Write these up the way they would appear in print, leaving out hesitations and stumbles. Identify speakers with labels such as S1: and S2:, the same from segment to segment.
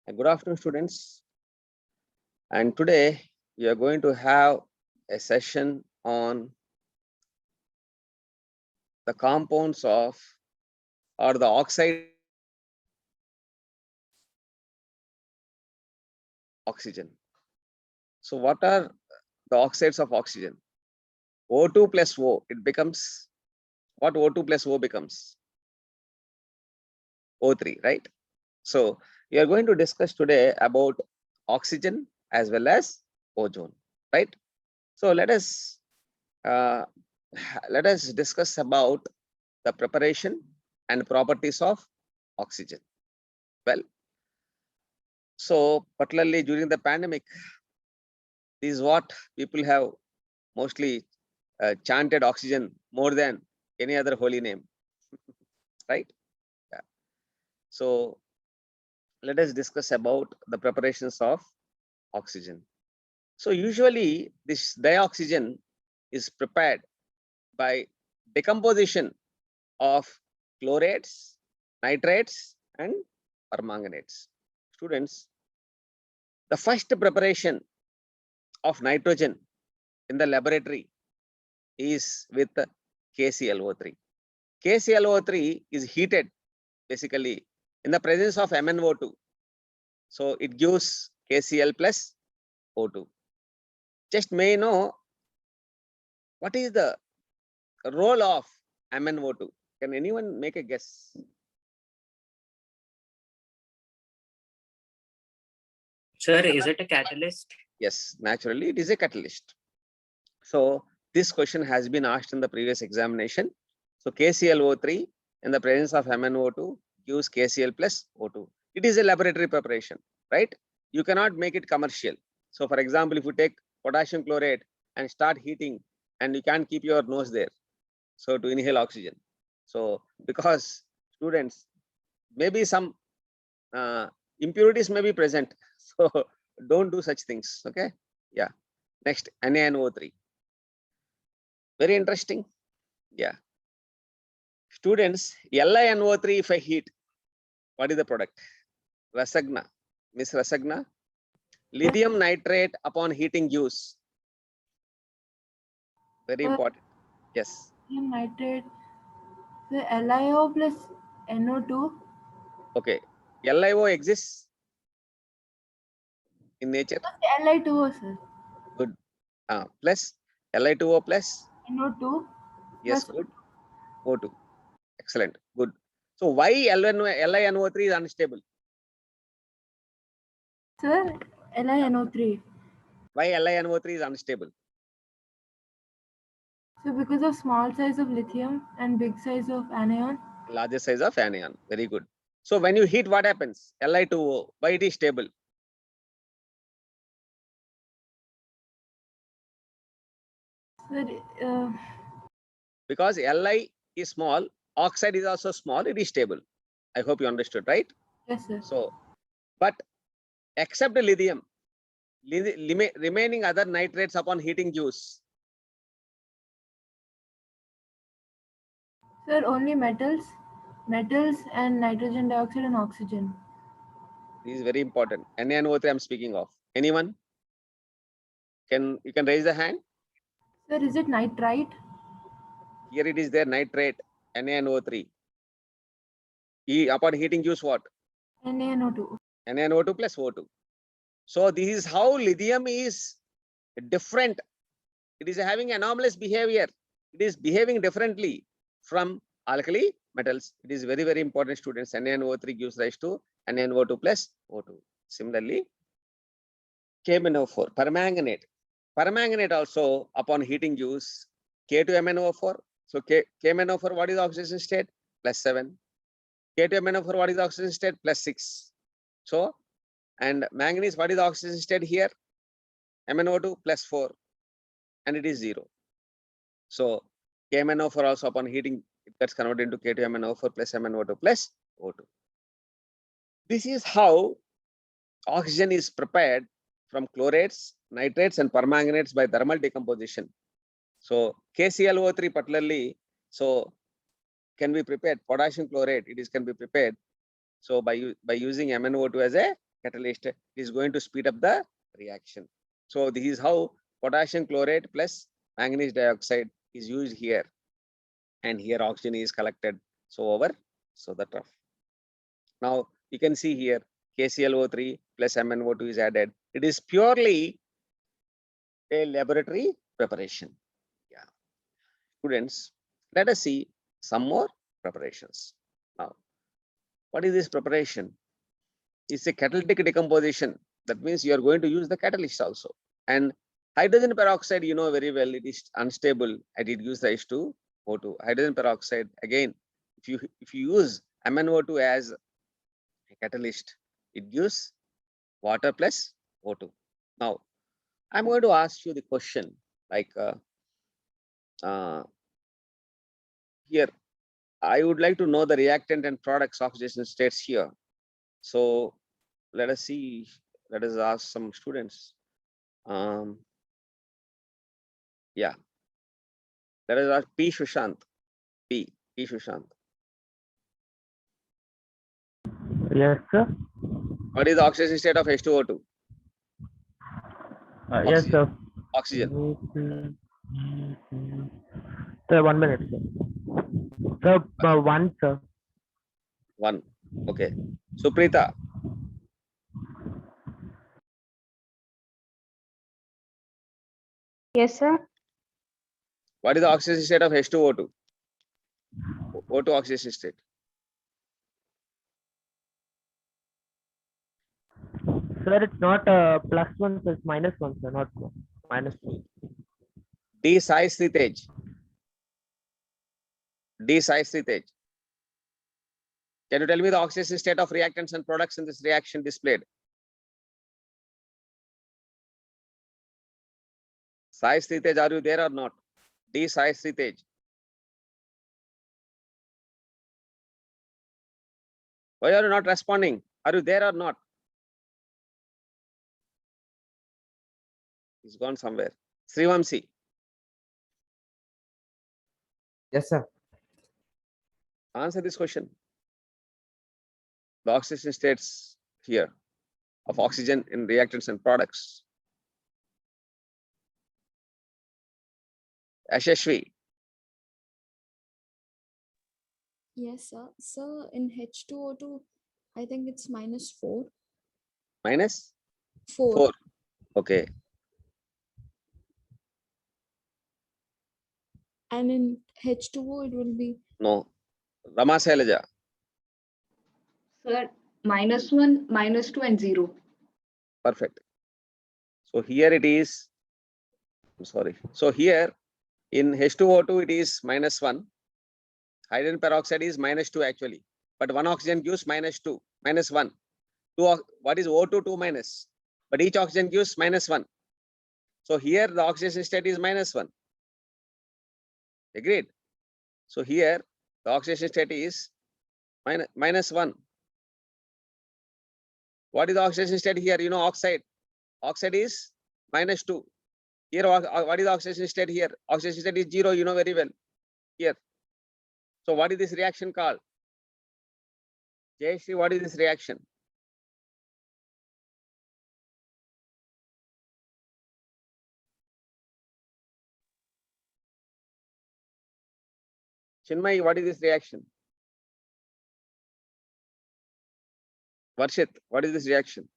S1: Good afternoon, students. And today we are going to have a session on the compounds of or the oxide oxygen. So what are the oxides of oxygen? O2 plus O, it becomes what O2 plus O becomes? O3, right? So we are going to discuss today about oxygen as well as ozone, right? So let us discuss about the preparation and properties of oxygen. Well, so particularly during the pandemic, this is what people have mostly chanted oxygen more than any other holy name, right? Yeah. So let us discuss about the preparations of oxygen. So usually this dioxygen is prepared by decomposition of chlorates, nitrates, and permanganates. Students, the first preparation of nitrogen in the laboratory is with KClO3. KClO3 is heated basically in the presence of MnO2. So it gives KCl plus O2. Just may know what is the role of MnO2. Can anyone make a guess?
S2: Sir, is it a catalyst?
S1: Yes, naturally it is a catalyst. So this question has been asked in the previous examination. So KClO3 in the presence of MnO2 gives KCl plus O2. It is a laboratory preparation, right? You cannot make it commercial. So for example, if you take potassium chlorate and start heating, and you can't keep your nose there, so to inhale oxygen. So because students, maybe some impurities may be present, so don't do such things. Okay, yeah. Next, NaNO3. Very interesting. Yeah. Students, LiNO3 if I heat, what is the product? Rasagna. Miss Rasagna. Lithium nitrate upon heating gives. Very important. Yes.
S3: Lithium nitrate. So LiO plus NO2.
S1: Okay. LiO exists in nature.
S3: Li2O, sir.
S1: Good. Plus Li2O plus.
S3: NO2.
S1: Yes,
S3: Plus
S1: good. O2. Excellent. Good. So why LiNO3 is unstable?
S3: Sir, LiNO3.
S1: Why LiNO3 is unstable?
S3: So because of small size of lithium and big size of anion.
S1: Larger size of anion. Very good. So when you heat, what happens? Li2O. Why it is stable?
S3: Sir,
S1: Because Li is small, oxide is also small, it is stable. I hope you understood, right?
S3: yes, sir.
S1: So, but except the lithium, remaining other nitrates upon heating gives.
S3: Sir, only metals and nitrogen dioxide and oxygen.
S1: This is very important. NaNO3 I'm speaking of. Anyone? You can raise the hand?
S3: Sir, is it nitrite?
S1: Here it is there, nitrate, NaNO3. Upon heating gives what?
S3: NaNO2.
S1: NaNO2 plus O2. So this is how lithium is different. It is having anomalous behavior. It is behaving differently from alkali metals. It is very, very important, students. NaNO3 gives rise to NaNO2 plus O2. Similarly, KMnO4, permanganate. Permanganate also upon heating gives K2MnO4. So KMnO4, what is the oxidation state? +7. K2MnO4, what is the oxidation state? +6. So, and manganese, what is the oxidation state here? MnO2 +4, and it is 0. So KMnO4 also upon heating, it gets converted into K2MnO4 plus MnO2 plus O2. This is how oxygen is prepared from chlorates, nitrates, and permanganates by thermal decomposition. So KClO3 particularly, so can be prepared. Potassium chlorate, can be prepared. So by using MnO2 as a catalyst is going to speed up the reaction. So this is how potassium chloride plus manganese dioxide is used here. And here oxygen is collected. So the trough. Now you can see here KClO3 plus MnO2 is added. It is purely a laboratory preparation. Yeah. Students, let us see some more preparations. Now, what is this preparation? It's a catalytic decomposition. That means you are going to use the catalyst also. And hydrogen peroxide, you know very well, it is unstable and it gives rise to O2. Hydrogen peroxide, again, if you use MnO2 as a catalyst, it gives water plus O2. Now, I'm going to ask you the question like here, I would like to know the reactant and products oxidation states here. So let us see, let us ask some students. Yeah, let us ask P. Shushant. P. Shushant.
S4: Yes, sir.
S1: What is the oxidation state of H2O2?
S4: Yes, sir.
S1: Oxygen.
S4: Sir, 1 minute, sir. Sir, 1, sir.
S1: 1. Okay. Suprita.
S5: Yes, sir.
S1: What is the oxidation state of H2O2? O2 oxidation state.
S4: Sir, it's not +1, sir. It's -1, sir. Not -1.
S1: D-Sai-Stritej. D-Sai-Stritej. Can you tell me the oxidation state of reactants and products in this reaction displayed? Sai-Stritej, are you there or not? D-Sai-Stritej. Why are you not responding? Are you there or not? He's gone somewhere. Srivamsi.
S6: Yes, sir.
S1: Answer this question. The oxidation states here of oxygen in reactants and products. Ashashvi.
S7: Yes, sir. So in H2O2, I think it's -4.
S1: Minus
S7: 4.
S1: 4. Okay.
S7: And in H2O, it will be
S1: No. Rama Sailaja.
S5: Sir, -1, -2, and 0.
S1: Perfect. So here it is. I'm sorry. So here in H2O2, it is -1. Hydrogen peroxide is -2 actually. But one oxygen gives -2, -1. What is O2? 2 minus. But each oxygen gives -1. So here the oxidation state is -1. Agreed? So here the oxidation state is -1. What is the oxidation state here? You know, oxide. Oxide is -2. Here, what is the oxidation state here? Oxidation state is 0, you know very well. Here. So what is this reaction called? Jayashree, what is this reaction? Chinmay, what is this reaction? Varshit, what is this reaction?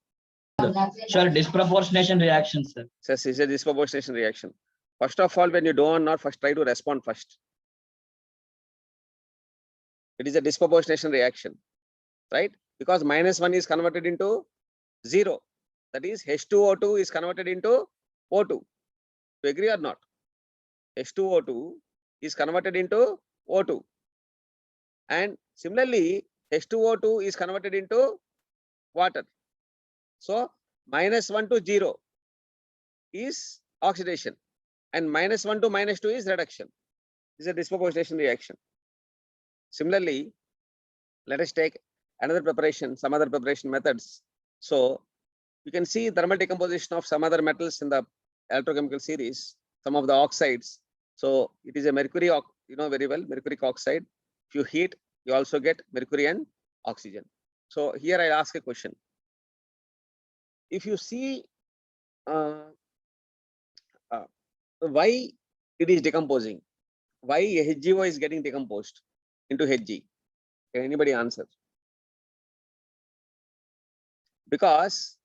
S8: Sure, disproportionation reaction, sir.
S1: Says it's a disproportionation reaction. First of all, when you don't know, first try to respond first. It is a disproportionation reaction, right? Because -1 is converted into 0. That is H2O2 is converted into O2. You agree or not? H2O2 is converted into O2. And similarly, H2O2 is converted into water. So -1 to 0 is oxidation and -1 to -2 is reduction. This is a disproportionation reaction. Similarly, let us take another preparation, some other preparation methods. So you can see thermal decomposition of some other metals in the electrochemical series, some of the oxides. So it is a mercury, you know very well, mercuric oxide. If you heat, you also get mercury and oxygen. So here I ask a question. if you see why it is decomposing, why HgO is getting decomposed into Hg? Can anybody answer? Because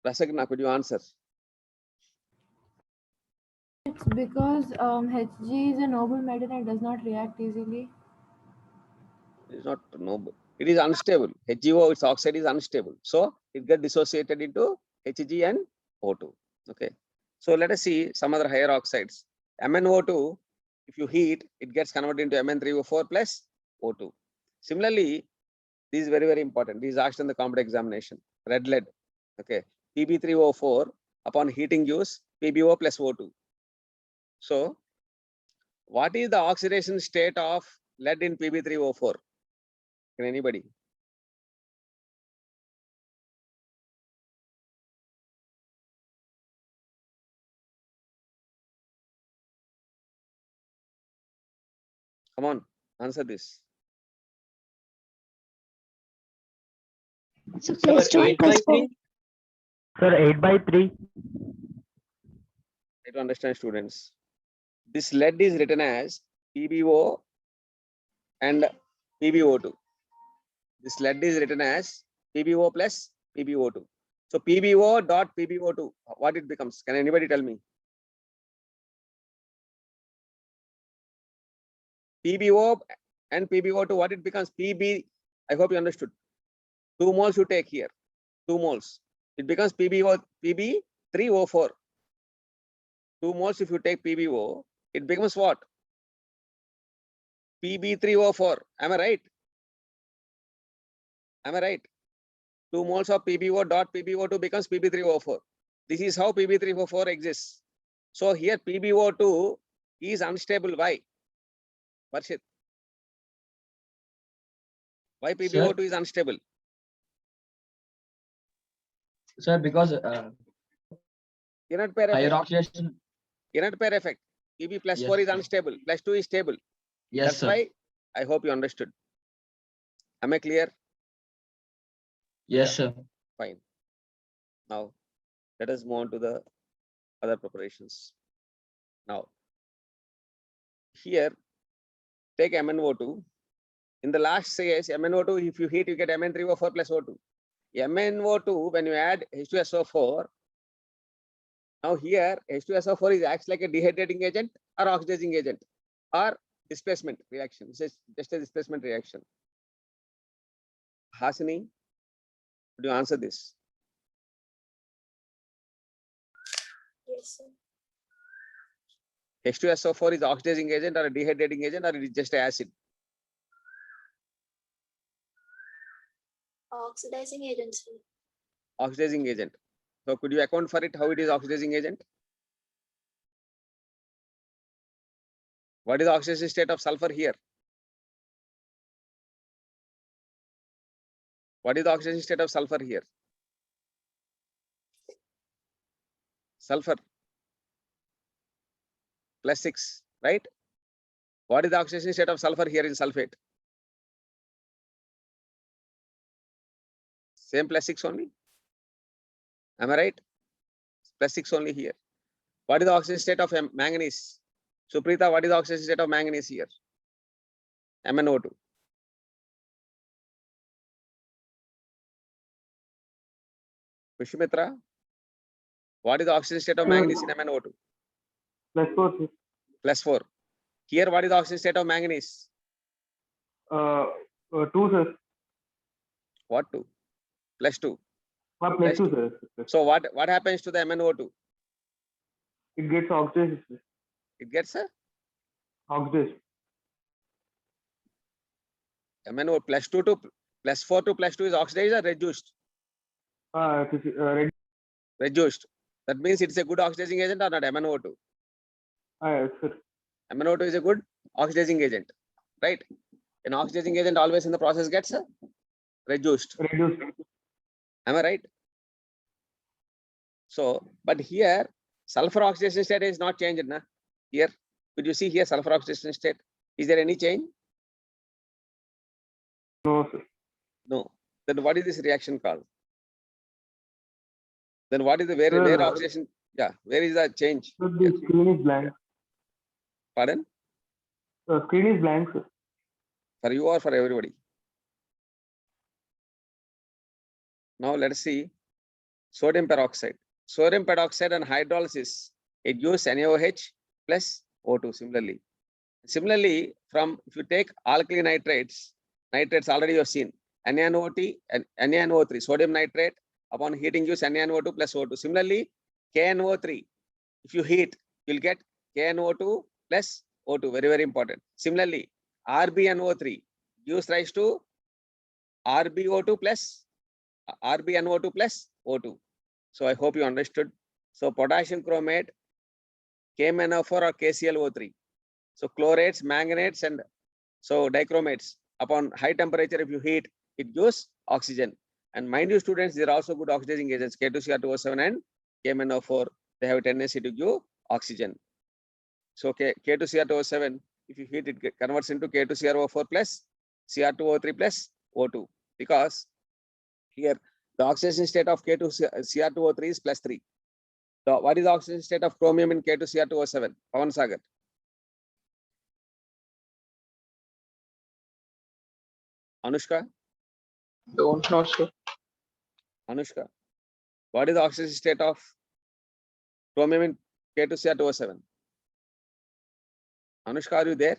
S1: Rasagna, could you answer?
S3: It's because Hg is a noble metal and does not react easily.
S1: It is not noble. It is unstable. HgO, its oxide is unstable. So it gets dissociated into Hg and O2. Okay. So let us see some other higher oxides. MnO2, if you heat, it gets converted into Mn3O4 plus O2. Similarly, this is very, very important. This is asked in the competitive examination. Red lead. Okay. Pb3O4 upon heating gives PbO plus O2. So what is the oxidation state of lead in Pb3O4? Can anybody? Come on, answer this.
S6: So plus 2 and plus 4.
S4: Sir, 8/3.
S1: Try to understand, students. This lead is written as PbO and PbO2. This lead is written as PbO plus PbO2. So PbO dot PbO2, what it becomes? Can anybody tell me? PbO and PbO2, what it becomes? Pb, I hope you understood. 2 moles you take here, 2 moles. It becomes Pb3O4. 2 moles if you take PbO, it becomes what? Pb3O4. Am I right? Am I right? 2 moles of PbO dot PbO2 becomes Pb3O4. This is how Pb3O4 exists. So here PbO2 is unstable. Why? Varshit. Why PbO2 is unstable?
S8: Sir, because
S1: Inert pair
S8: higher
S1: effect.
S8: oxidation.
S1: Inert pair effect. Pb plus
S8: Yes,
S1: 4 is
S8: sir.
S1: unstable. Plus 2 is stable.
S8: Yes,
S1: That's
S8: sir.
S1: why I hope you understood. Am I clear?
S8: Yes, sir.
S1: Fine. Now, let us move on to the other preparations. Now, here, take MnO2. In the last case, MnO2, if you heat, you get Mn3O4 plus O2. MnO2, when you add H2SO4, now here H2SO4 is acts like a dehydrating agent or oxidizing agent or displacement reaction. This is just a displacement reaction. Hasini, would you answer this?
S7: Yes, sir.
S1: H2SO4 is oxidizing agent or a dehydrating agent, or it is just acid?
S7: Oxidizing agent, sir.
S1: Oxidizing agent. So could you account for it, how it is oxidizing agent? What is the oxidation state of sulfur here? What is the oxidation state of sulfur here? Sulfur plus 6, right? What is the oxidation state of sulfur here in sulfate? Same plus 6 only. Am I right? Plus 6 only here. What is the oxidation state of manganese? Suprita, what is the oxidation state of manganese here? MnO2. Pushmitra, what is the oxidation state of manganese in MnO2?
S4: Plus 4.
S1: Plus 4. Here, what is the oxidation state of manganese?
S4: 2, sir.
S1: What 2? Plus 2.
S4: Plus 2, sir.
S1: So what happens to the MnO2?
S4: It gets oxidized.
S1: It gets a
S4: Oxidized.
S1: MnO plus 2 to plus 4 to plus 2 is oxidized or reduced? Reduced. That means it's a good oxidizing agent or not? MnO2.
S4: Yes, sir.
S1: MnO2 is a good oxidizing agent, right? An oxidizing agent always in the process gets reduced.
S4: Reduced.
S1: Am I right? So, but here sulfur oxidation state is not changed. Na? Here, could you see here sulfur oxidation state? Is there any change?
S4: No, sir.
S1: No. Then what is this reaction called? Then what is the where
S4: Sir,
S1: oxidation? Yeah, where is the change?
S4: So the screen is blank.
S1: Pardon?
S4: The screen is blank, sir.
S1: For you or for everybody? Now let us see sodium peroxide. Sodium peroxide and hydrolysis, it gives NaOH plus O2 similarly. Similarly, if you take alkali nitrates already you have seen NaNO3 and NaNO3, sodium nitrate upon heating gives NaNO2 plus O2. Similarly, KNO3, if you heat, you'll get KNO2 plus O2, very, very important. Similarly, RbNO3 gives rise to RbO2 plus RbNO2 plus O2. So I hope you understood. So potassium chromate, KMnO4 or KClO3. So chlorates, manganetes, and so dichromates. Upon high temperature, if you heat, it gives oxygen. And mind you, students, they are also good oxidizing agents, K2Cr2O7 and KMnO4. They have a tendency to give oxygen. So K2Cr2O7, if you heat, it converts into K2CrO4 plus Cr2O3 plus O2. Because here, the oxidation state of K2Cr2O3 is plus 3. So what is the oxidation state of chromium in K2Cr2O7? Pawan Sagar. Anushka?
S6: Don't know, sir.
S1: Anushka, what is the oxidation state of chromium in K2Cr2O7? Anushka, are you there?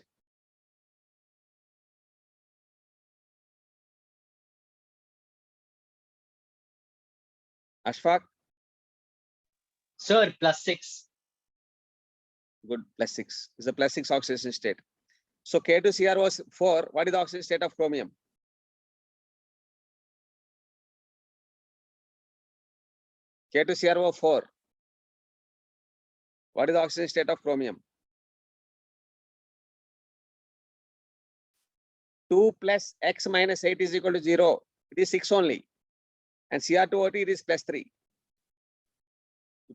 S1: Ashfaq?
S8: Sir, +6.
S1: Good, plus 6. It's a plus 6 oxidation state. So K2CrO4, what is the oxidation state of chromium? K2CrO4. What is the oxidation state of chromium? 2 plus x minus 8 is equal to 0. It is 6 only. And Cr2O3 it is plus 3.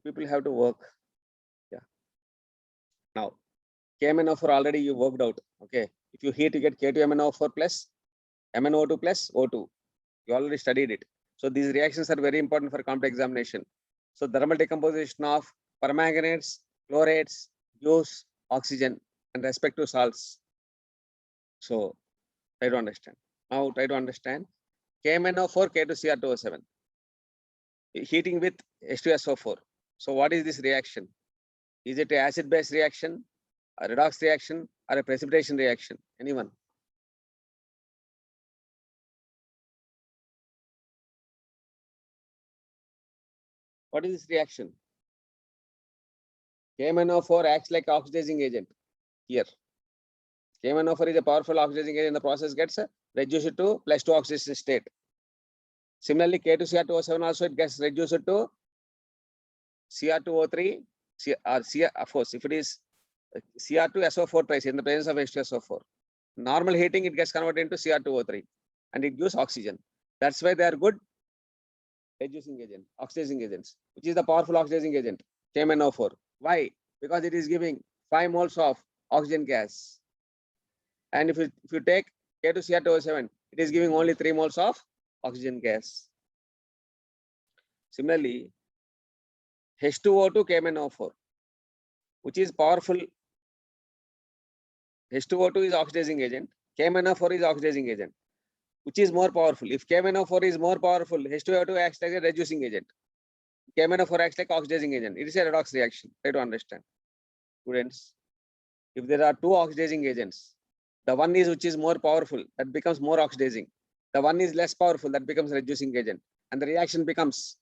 S1: People have to work. Yeah. Now, KMnO4 already you worked out. Okay. If you heat, you get K2MnO4 plus MnO2 plus O2. You already studied it. So these reactions are very important for complex examination. So thermal decomposition of permanganates, chlorates, gives oxygen and respective salts. So try to understand. Now try to understand KMnO4, K2Cr2O7. Heating with H2SO4. So what is this reaction? Is it an acid-base reaction, a redox reaction, or a precipitation reaction? Anyone? What is this reaction? KMnO4 acts like oxidizing agent here. KMnO4 is a powerful oxidizing agent. The process gets reduced to +2 oxidation state. Similarly, K2Cr2O7 also it gets reduced to Cr2O3, of course, if it is Cr2SO4 twice in the presence of H2SO4. Normal heating, it gets converted into Cr2O3 and it gives oxygen. That's why they are good reducing agent, oxidizing agents, which is the powerful oxidizing agent, KMnO4. Why? Because it is giving 5 moles of oxygen gas. And if you take K2Cr2O7, it is giving only 3 moles of oxygen gas. Similarly, H2O2 KMnO4, which is powerful. H2O2 is oxidizing agent. KMnO4 is oxidizing agent. Which is more powerful? If KMnO4 is more powerful, H2O2 acts like a reducing agent. KMnO4 acts like oxidizing agent. It is a redox reaction. Try to understand. Students, if there are 2 oxidizing agents, the one is which is more powerful, that becomes more oxidizing. The one is less powerful, that becomes reducing agent. And the reaction becomes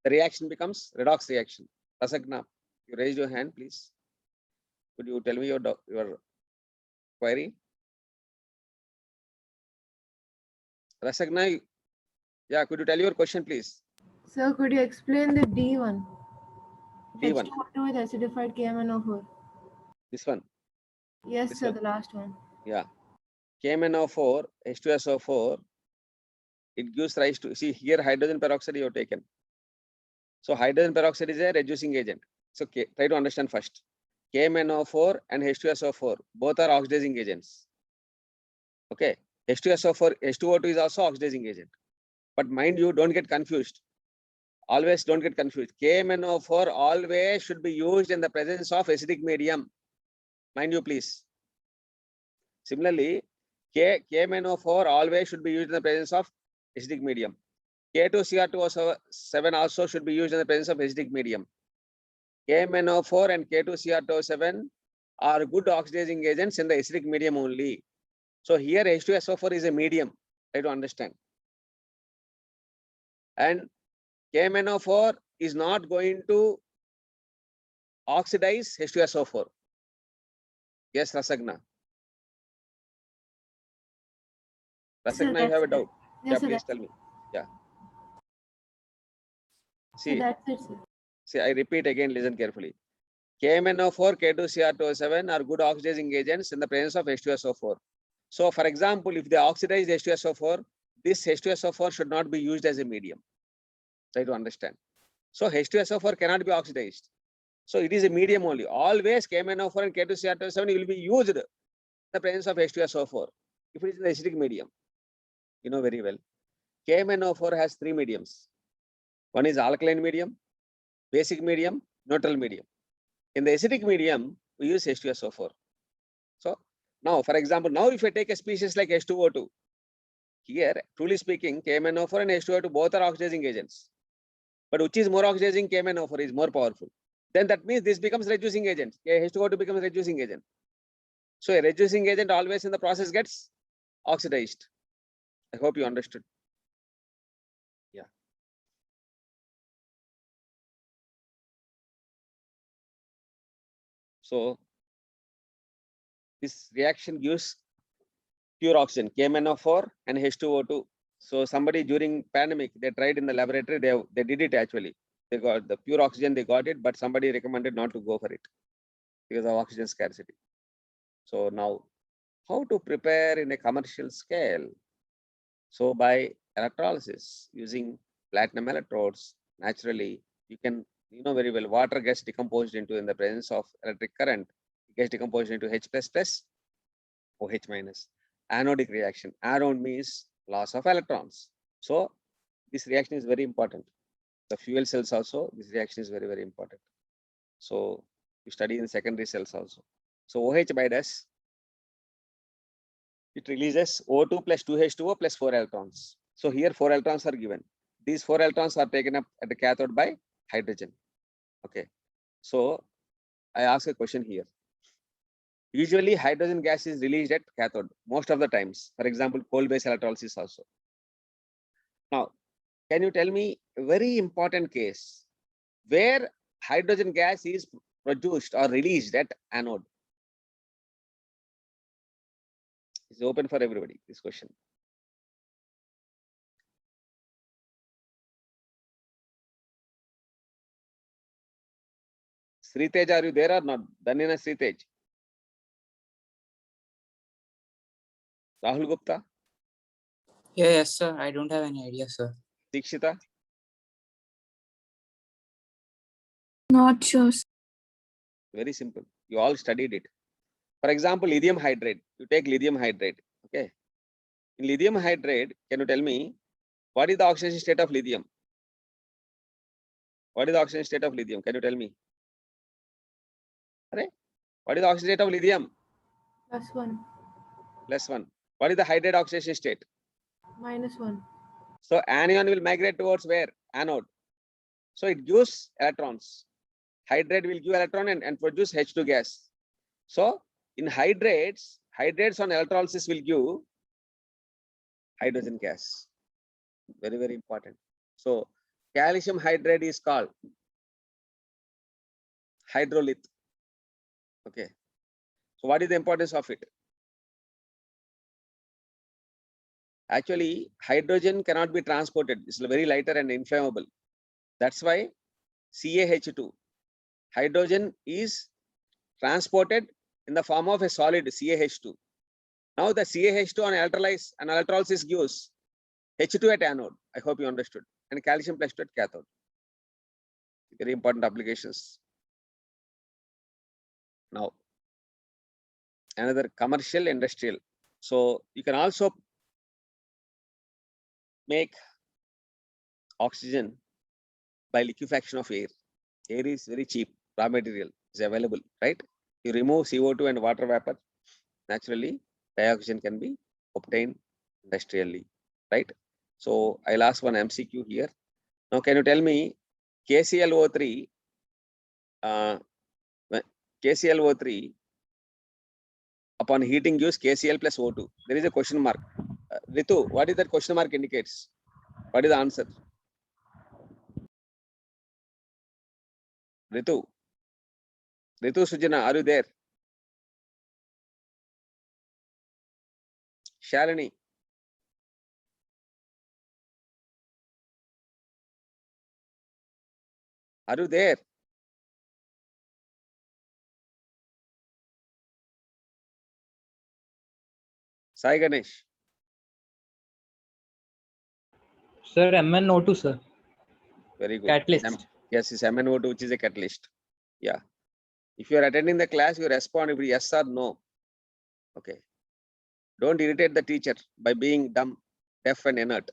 S1: redox reaction. Rasagna, you raised your hand, please. Could you tell me your query? Rasagna, yeah, could you tell your question, please?
S3: Sir, could you explain the D1?
S1: D1.
S3: H2O2 with acidified KMnO4.
S1: This one.
S3: Yes,
S1: This
S3: sir,
S1: one.
S3: the last one.
S1: Yeah. KMnO4, H2SO4, it gives rise to, see here hydrogen peroxide you have taken. So hydrogen peroxide is a reducing agent. So try to understand first. KMnO4 and H2SO4, both are oxidizing agents. Okay. H2SO4, H2O2 is also oxidizing agent. But mind you, don't get confused. Always don't get confused. KMnO4 always should be used in the presence of acidic medium. Mind you, please. Similarly, KMnO4 always should be used in the presence of acidic medium. K2Cr2O7 also should be used in the presence of acidic medium. KMnO4 and K2Cr2O7 are good oxidizing agents in the acidic medium only. So here H2SO4 is a medium. Try to understand. And KMnO4 is not going to oxidize H2SO4. Yes, Rasagna.
S3: Sir,
S1: Rasagna, you have a
S3: that's it.
S1: doubt.
S3: Yes,
S1: Yeah,
S3: sir,
S1: please
S3: that's
S1: tell me. Yeah.
S3: so
S1: See,
S3: that's it, sir.
S1: see, I repeat again, listen carefully. KMnO4, K2Cr2O7 are good oxidizing agents in the presence of H2SO4. So, for example, if they oxidize H2SO4, this H2SO4 should not be used as a medium. Try to understand. So, H2SO4 cannot be oxidized. So, it is a medium only. Always KMnO4 and K2Cr2O7 will be used in the presence of H2SO4 if it is in the acidic medium. You know very well. KMnO4 has three mediums. One is alkaline medium, basic medium, neutral medium. In the acidic medium, we use H2SO4. So now, for example, now if I take a species like H2O2, here, truly speaking, KMnO4 and H2O2 both are oxidizing agents. But which is more oxidizing? KMnO4 is more powerful. Then that means this becomes reducing agent. H2O2 becomes reducing agent. So a reducing agent always in the process gets oxidized. I hope you understood. Yeah. So this reaction gives pure oxygen, KMnO4 and H2O2. So somebody during pandemic, they tried in the laboratory, they did it actually. They got the pure oxygen, they got it, but somebody recommended not to go for it because of oxygen scarcity. So now, how to prepare in a commercial scale? So by electrolysis using platinum electrodes, naturally, you can, you know very well, water gets decomposed into, in the presence of electric current, it gets decomposed into H++, OH-. Anodic reaction. Anode means loss of electrons. So this reaction is very important. The fuel cells also, this reaction is very, very important. So you study in secondary cells also. So OH bidas, it releases O2 plus 2H2O plus 4 electrons. So here 4 electrons are given. These 4 electrons are taken up at the cathode by hydrogen. Okay. So I ask a question here. Usually hydrogen gas is released at cathode most of the times. For example, coal-based electrolysis also. Now, can you tell me a very important case where hydrogen gas is produced or released at anode? It's open for everybody, this question. Sritej, are you there or not? Dhanina Sritej. Rahul Gupta.
S2: Yeah, yes, sir. I don't have any idea, sir.
S1: Dikshita.
S7: Not sure.
S1: Very simple. You all studied it. For example, lithium hydride. You take lithium hydride. Okay. In lithium hydride, can you tell me what is the oxidation state of lithium? What is the oxidation state of lithium? Can you tell me? Right? What is the oxidation state of lithium?
S3: +1,
S1: +1. What is the hydride oxidation state?
S3: -1.
S1: So anion will migrate towards where? Anode. So it gives electrons. Hydride will give electron and produce H2 gas. So in hydrates on electrolysis will give hydrogen gas. Very, very important. So calcium hydride is called hydrolith. Okay. So what is the importance of it? Actually, hydrogen cannot be transported. It's very lighter and inflammable. That's why CaH2, hydrogen is transported in the form of a solid CaH2. Now the CaH2 on electrolysis gives H2 at anode. I hope you understood. And calcium +2 at cathode. Very important applications. Now, another commercial, industrial. So you can also make oxygen by liquefaction of air. Air is very cheap, raw material is available, right? You remove CO2 and water vapor, naturally dioxygen can be obtained industrially, right? So I'll ask one MCQ here. Now, can you tell me KClO3, KClO3 upon heating gives KCl plus O2. There is a question mark. Ritu, what is that question mark indicates? What is the answer? Ritu Sujana, are you there? Shalini. Are you there? Sai Ganesh.
S2: Sir, MnO2, sir.
S1: Very good.
S2: Catalyst.
S1: Yes, it's MnO2, which is a catalyst. Yeah. If you are attending the class, you respond if yes or no. Okay. Don't irritate the teacher by being dumb, deaf, and inert.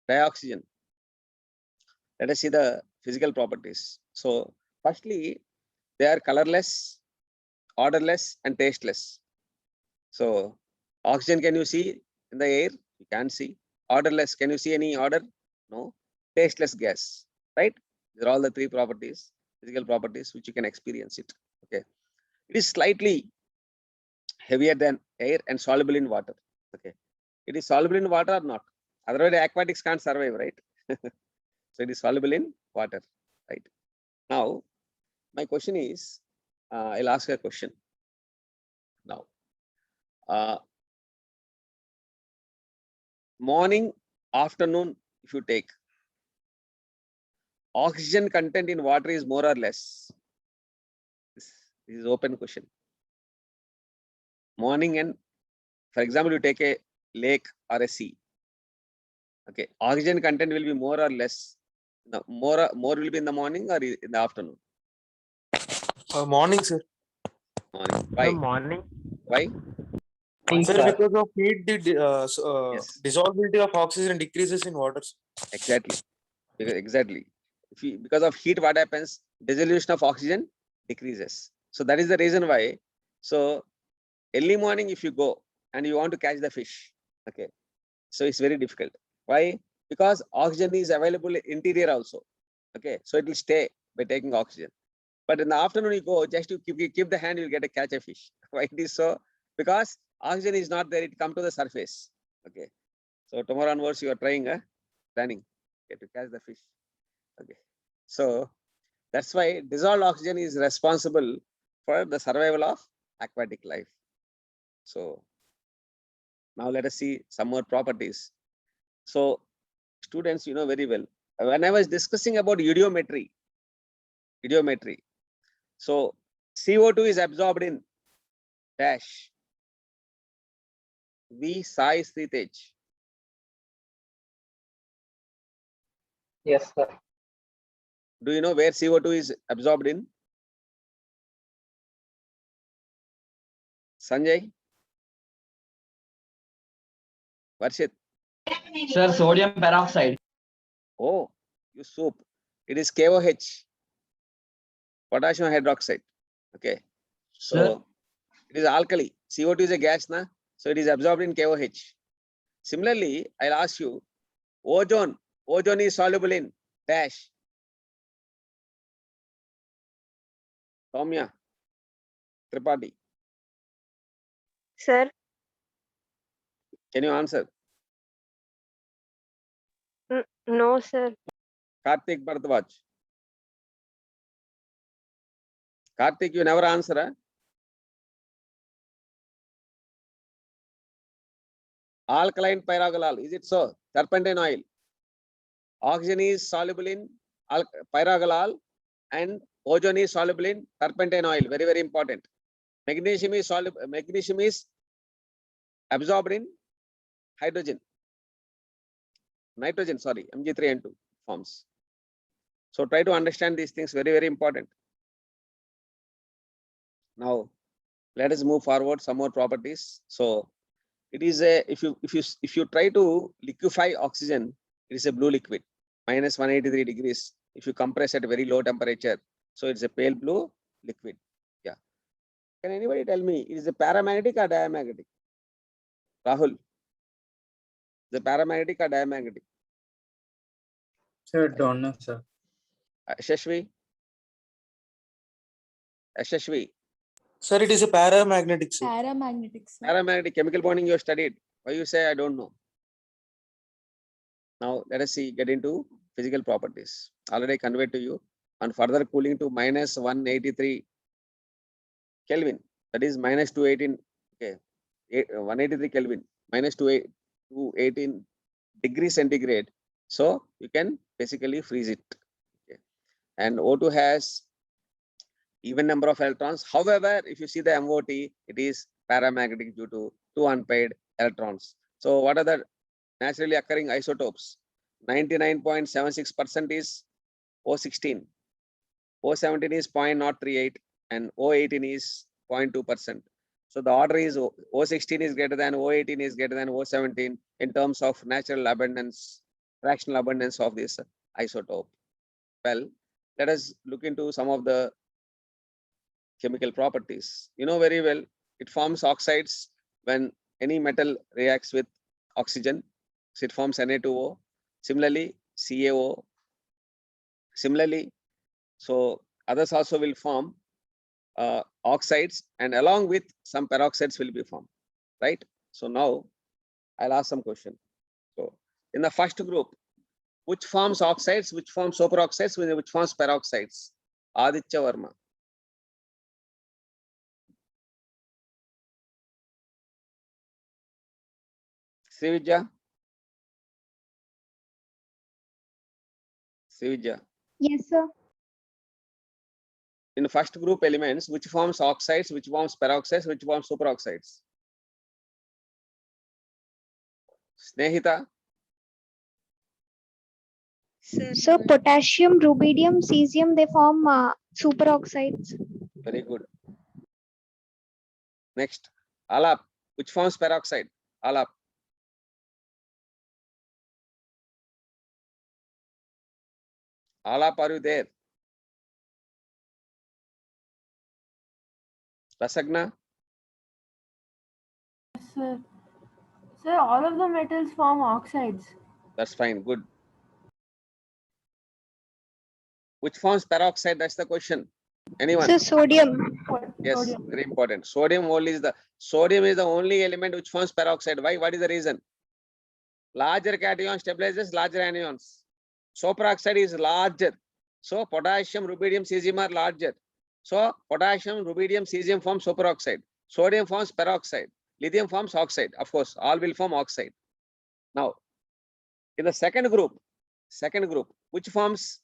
S1: Dioxygen. Let us see the physical properties. So, firstly, they are colorless, odorless, and tasteless. So, oxygen, can you see in the air? You can't see. Odorless, can you see any odor? No. Tasteless gas, right? These are all the three properties, physical properties, which you can experience it. Okay. It is slightly heavier than air and soluble in water. Okay. It is soluble in water or not? Otherwise, aquatics can't survive, right? So it is soluble in water, right? Now, my question is, I'll ask a question now. Morning, afternoon, if you take, oxygen content in water is more or less. This is open question. Morning and, for example, you take a lake or a sea. Okay, oxygen content will be more or less. No, more will be in the morning or in the afternoon?
S6: Morning, sir.
S1: Morning.
S4: The
S1: Why?
S4: morning.
S1: Why?
S6: Sir, because of heat, the
S1: Yes.
S6: dissolvability of oxygen decreases in water.
S1: Exactly. Exactly. Because of heat, what happens? Dissolution of oxygen decreases. So that is the reason why. So early morning, if you go and you want to catch the fish, okay, so it's very difficult. Why? Because oxygen is available interior also. Okay, so it will stay by taking oxygen. But in the afternoon, you go, just to keep the hand, you'll get a catch a fish. Why it is so? Because oxygen is not there, it come to the surface. Okay. So tomorrow onwards, you are trying planning to catch the fish. Okay. So that's why dissolved oxygen is responsible for the survival of aquatic life. So now let us see some more properties. So students, you know very well, when I was discussing about eudiometry, so CO2 is absorbed in dash. V Sai Sritej.
S8: Yes, sir.
S1: Do you know where CO2 is absorbed in? Sanjay? Varshit?
S8: Sir, sodium peroxide.
S1: Oh, you soup. It is KOH, potassium hydroxide. Okay. So
S8: Sir.
S1: it is alkali. CO2 is a gas, na? So it is absorbed in KOH. Similarly, I'll ask you, ozone. Ozone is soluble in dash. Soumya Tripathi.
S9: Sir,
S1: Can you answer?
S9: no, sir.
S1: Karthik Bharadwaj. Karthik, you never answer, huh? Alkaline pyrogalol, is it so? Turpentine oil. Oxygen is soluble in pyrogalol and ozone is soluble in turpentine oil. Very, very important. Magnesium is soluble. Magnesium is absorbed in hydrogen. Nitrogen, sorry, Mg3N2 forms. So try to understand these things. Very, very important. Now, let us move forward. Some more properties. So it is a if you try to liquefy oxygen, it is a blue liquid, minus 183 degrees. If you compress at very low temperature, so it's a pale blue liquid. Yeah. Can anybody tell me, it is a paramagnetic or diamagnetic? Rahul, the paramagnetic or diamagnetic?
S2: Sir, don't know, sir.
S1: Ashashvi? Ashashvi,
S6: Sir, it is a paramagnetic, sir.
S7: Paramagnetic, sir.
S1: paramagnetic chemical bonding you have studied. Why you say I don't know? Now let us see, get into physical properties. Already conveyed to you. On further cooling to minus 183 Kelvin, that is minus 218, okay, 183 Kelvin, minus 218 degrees centigrade. So you can basically freeze it. Okay. And O2 has even number of electrons. However, if you see the MOT, it is paramagnetic due to 2 unpaired electrons. So what are the naturally occurring isotopes? 99.76% is O16, O17 is 0.038, and O18 is 0.2%. So the order is O16 is greater than O18 is greater than O17 in terms of natural abundance, fractional abundance of this isotope. Well, let us look into some of the chemical properties. You know very well, it forms oxides when any metal reacts with oxygen. So it forms Na2O. Similarly, CaO. Similarly, so others also will form oxides, and along with some peroxides will be formed, right? So now I'll ask some question. So in the first group, which forms oxides, which forms superoxides, which forms peroxides? Aditya Verma. Srividya. Srividya.
S5: Yes, sir.
S1: In the first group elements, which forms oxides, which forms peroxides, which forms superoxides? Snehita.
S9: So potassium, rubidium, cesium, they form superoxides.
S1: Very good. Next, Alap, which forms peroxide? Alap. Alap, are you there? Rasagna.
S3: Sir. Sir, all of the metals form oxides.
S1: That's fine. Good. Which forms peroxide? That's the question. Anyone?
S9: So sodium.
S1: Yes,
S3: Sodium.
S1: very important. Sodium is the only element which forms peroxide. Why? What is the reason? Larger cation stabilizes larger anions. Superoxide is larger. So potassium, rubidium, cesium are larger. So potassium, rubidium, cesium form superoxide. Sodium forms peroxide. Lithium forms oxide. Of course, all will form oxide. Now, in the second group, which forms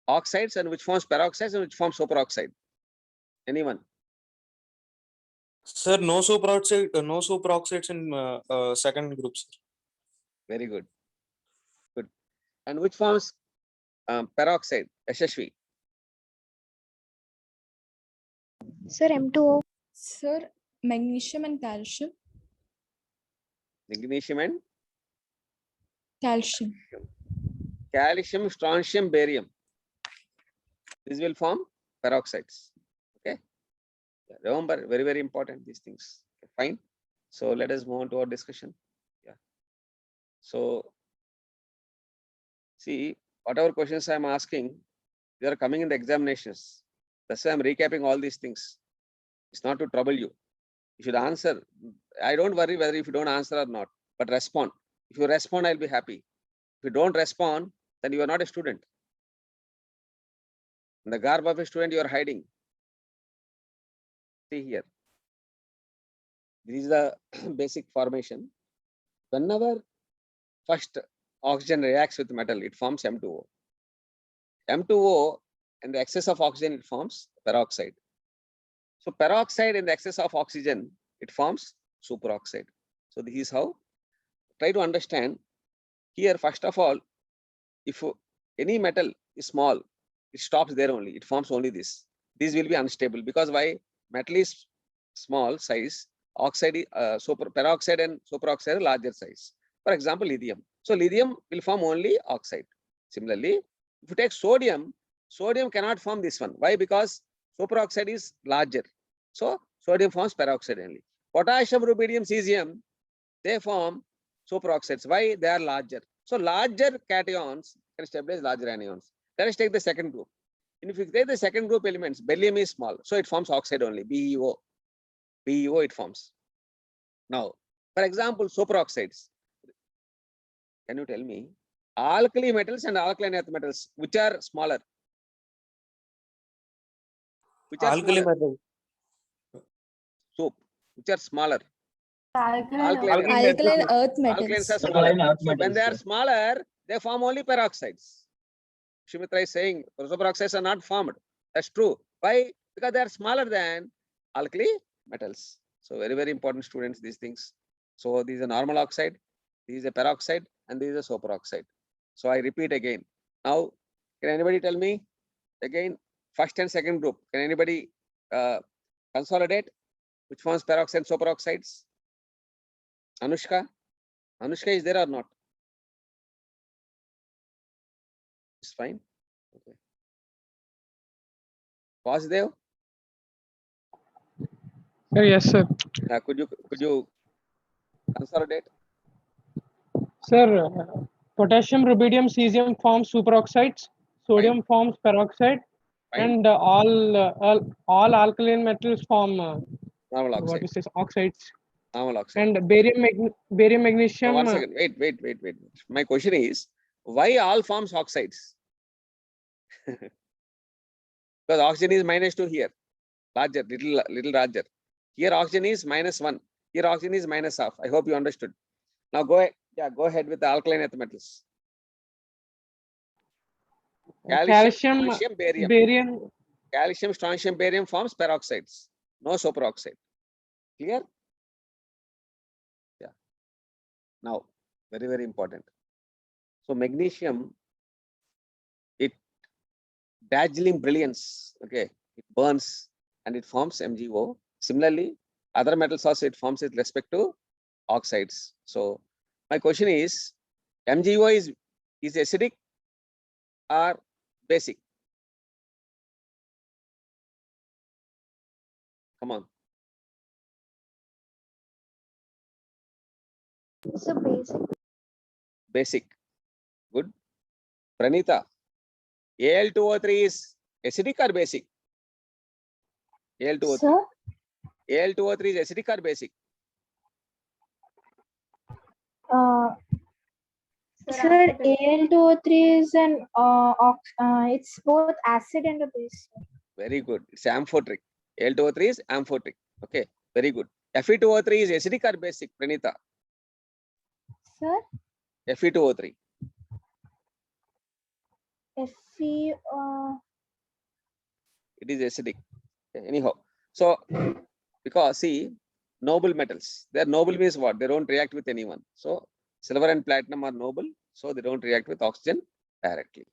S1: oxides and which forms peroxides and which forms superoxide? Anyone?
S6: Sir, no superoxides in second group, sir.
S1: Very good. Good. And which forms peroxide? Yashashvi.
S9: Sir, M2O.
S7: Sir, magnesium and calcium.
S1: Magnesium and
S7: Calcium.
S1: calcium, strontium, barium. This will form peroxides. Okay. Yeah, remember, very, very important, these things. Okay, fine. So let us move on to our discussion. Yeah. So see, whatever questions I'm asking, they are coming in the examinations. That's why I'm recapping all these things. It's not to trouble you. You should answer. I don't worry whether if you don't answer or not, but respond. If you respond, I'll be happy. If you don't respond, then you are not a student. In the garb of a student, you are hiding. See here. This is the basic formation. Whenever first oxygen reacts with metal, it forms M2O. M2O and the excess of oxygen, it forms peroxide. So peroxide in the excess of oxygen, it forms superoxide. So this is how, try to understand here. First of all, if any metal is small, it stops there only. It forms only this. This will be unstable because why? Metal is small size, oxide, peroxide and superoxide are larger size. For example, lithium. So lithium will form only oxide. Similarly, if you take sodium, sodium cannot form this one. Why? Because superoxide is larger. So sodium forms peroxide only. Potassium, rubidium, cesium, they form superoxides. Why? They are larger. So larger cations can stabilize larger anions. Let us take the second group. And if you take the second group elements, beryllium is small, so it forms oxide only, BeO. BeO it forms. Now, for example, superoxides. Can you tell me alkali metals and alkaline earth metals, which are smaller? Which are
S6: Alkali
S1: smaller?
S6: metal.
S1: Soap. Which are smaller?
S3: Alkaline
S1: Alkaline
S3: oxide.
S7: Alkaline earth
S1: Alkalines are
S7: metals.
S1: smaller.
S8: Alkaline earth
S1: So when
S8: metals,
S1: they are
S8: sir.
S1: smaller, they form only peroxides. Shimitra is saying superoxides are not formed. That's true. Why? Because they are smaller than alkali metals. So very, very important, students, these things. So this is a normal oxide, this is a peroxide, and this is a superoxide. So I repeat again. Now, can anybody tell me again first and second group? Can anybody consolidate which forms peroxide and superoxides? Anushka? Anushka is there or not? It's fine. Okay. Vasudev,
S10: Yes, sir.
S1: could you consolidate?
S10: Sir, potassium, rubidium, cesium forms superoxides. Sodium forms peroxide,
S1: Fine.
S10: and all alkaline metals form
S1: Normal
S10: what
S1: oxide.
S10: is this oxides.
S1: Normal oxide.
S10: And barium,
S1: No,
S10: magnesium.
S1: one second. Wait. My question is, why all forms oxides? Because oxygen is -2 here, larger, little larger. Here oxygen is -1. Here oxygen is -half. I hope you understood. Now go ahead. Yeah, go ahead with the alkaline earth metals. Calcium, strontium, barium.
S10: barium.
S1: Calcium, strontium, barium forms peroxides. No superoxide. Clear? Yeah. Now, very, very important. So magnesium, it dazzling brilliance. Okay, it burns and it forms MgO. Similarly, other metals also it forms with respect to oxides. So my question is, MgO is acidic or basic? Come on.
S9: So basic.
S1: Basic. Good. Pranita, Al2O3 is acidic or basic? Al2O3.
S3: Sir,
S1: Al2O3 is acidic or basic?
S9: Sir, Al2O3 is an it's both acid and a base.
S1: Very good. It's amphoteric. Al2O3 is amphoteric. Okay. Very good. Fe2O3 is acidic or basic, Pranita?
S9: Sir,
S1: Fe2O3.
S9: Fe
S1: It is acidic. Okay, anyhow, so because see, noble metals, they are noble means what? They don't react with anyone. So silver and platinum are noble, so they don't react with oxygen directly.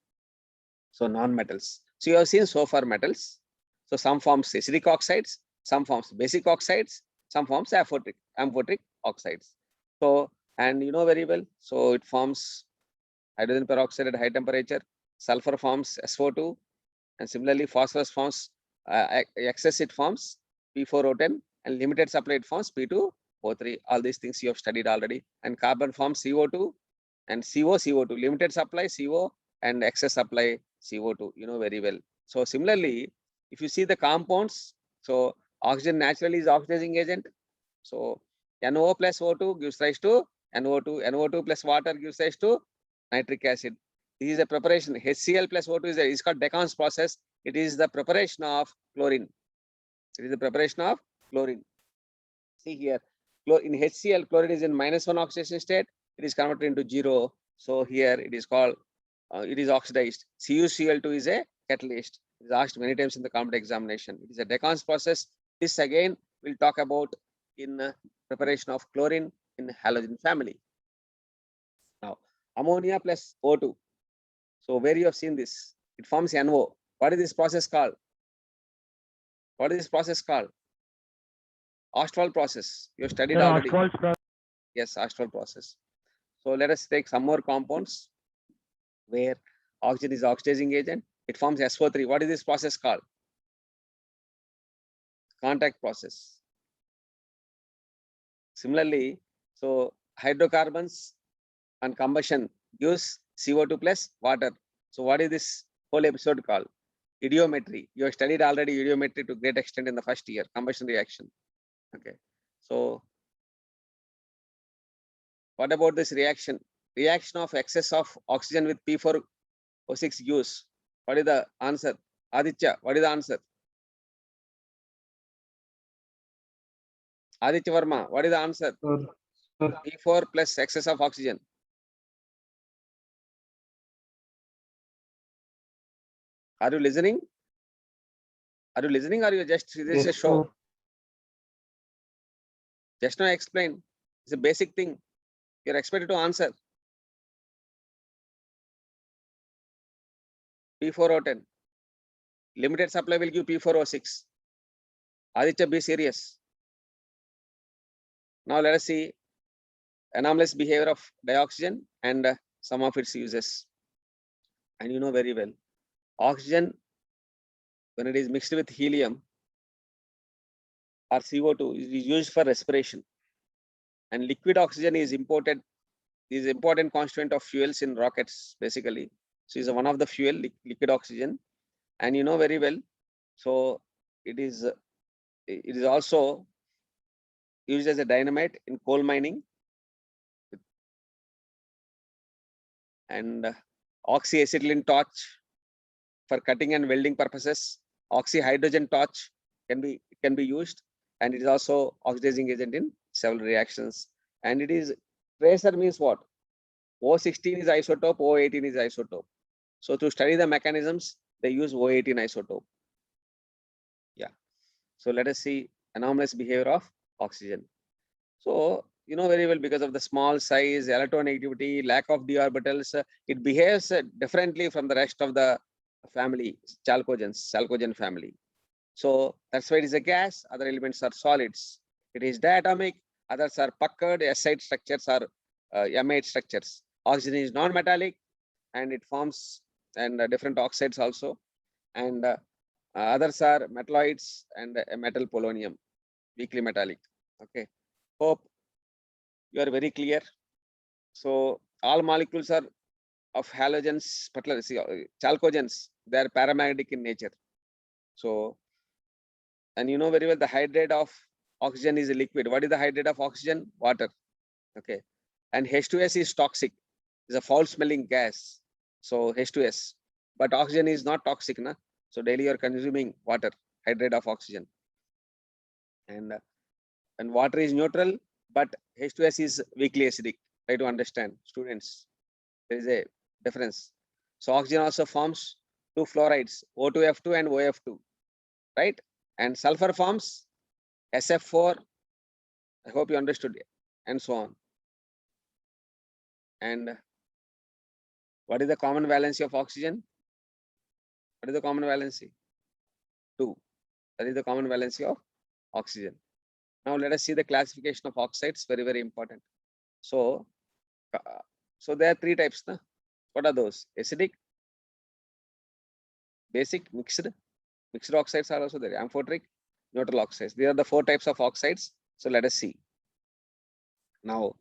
S1: So non-metals. So you have seen so far metals. So some forms acidic oxides, some forms basic oxides, some forms amphoteric oxides. So, and you know very well, so it forms hydrogen peroxide at high temperature, sulfur forms SO2, and similarly phosphorus forms excess it forms P4O10, and limited supply it forms P2O3. All these things you have studied already. And carbon forms CO2 and CO2. Limited supply CO and excess supply CO2. You know very well. So similarly, if you see the compounds, so oxygen naturally is oxidizing agent. So NO plus O2 gives rise to NO2. NO2 plus water gives rise to nitric acid. This is a preparation. HCl plus O2 is called Decans process. It is the preparation of chlorine. It is the preparation of chlorine. See here, in HCl, chlorine is in -1 oxidation state. It is converted into 0. So here it is called, it is oxidized. CuCl2 is a catalyst. It is asked many times in the competitive examination. It is a Decans process. This again we'll talk about in preparation of chlorine in halogen family. Now, ammonia plus O2. So where you have seen this, it forms NO. What is this process called? What is this process called? Ostwald process. You have studied already.
S4: Ostwald's process.
S1: Yes, Ostwald process. So let us take some more compounds where oxygen is oxidizing agent. It forms SO3. What is this process called? Contact process. Similarly, so hydrocarbons on combustion gives CO2 plus water. So what is this whole episode called? Ideometry. You have studied already ideometry to great extent in the first year, combustion reaction. Okay. So what about this reaction? Reaction of excess of oxygen with P4O6 gives. What is the answer? Aditya, what is the answer? Aditya Verma, what is the answer? P4 plus excess of oxygen. Are you listening? Are you listening or you just this is a show? Just now explain. It's a basic thing. You're expected to answer. P4O10. Limited supply will give P4O6. Aditya, be serious. Now let us see anomalous behavior of dioxygen and some of its uses. And you know very well, oxygen, when it is mixed with helium or CO2, is used for respiration. And liquid oxygen is imported, is important constituent of fuels in rockets, basically. So it's one of the fuel, liquid oxygen. And you know very well, so it is also used as a dynamite in coal mining. And oxyacetylene torch for cutting and welding purposes. Oxyhydrogen torch can be used, and it is also oxidizing agent in several reactions. And it is tracer means what? O16 is isotope, O18 is isotope. So to study the mechanisms, they use O18 isotope. Yeah. So let us see anomalous behavior of oxygen. So you know very well, because of the small size, electronegativity, lack of d orbitals, it behaves differently from the rest of the family, chalcogen family. So that's why it is a gas. Other elements are solids. It is diatomic. Others are puckered. S-side structures are amide structures. Oxygen is non-metallic, and it forms and different oxides also. And others are metalloids and metal polonium, weakly metallic. Okay. Hope you are very clear. So all molecules are of halogens, chalcogens. They are paramagnetic in nature. So, and you know very well, the hydrate of oxygen is a liquid. What is the hydrate of oxygen? Water. Okay. And H2S is toxic. It's a foul smelling gas. So H2S. But oxygen is not toxic, na? So daily you're consuming water, hydrate of oxygen. And water is neutral, but H2S is weakly acidic. Try to understand, students. There is a difference. So oxygen also forms two fluorides, O2F2 and OF2, right? And sulfur forms SF4. I hope you understood it, and so on. And what is the common valency of oxygen? What is the common valency? 2. That is the common valency of oxygen. Now let us see the classification of oxides. Very, very important. So, there are 3 types. Na? What are those? Acidic, basic, mixed. Mixed oxides are also there. Amphoteric, neutral oxides. These are the 4 types of oxides. So let us see. Now,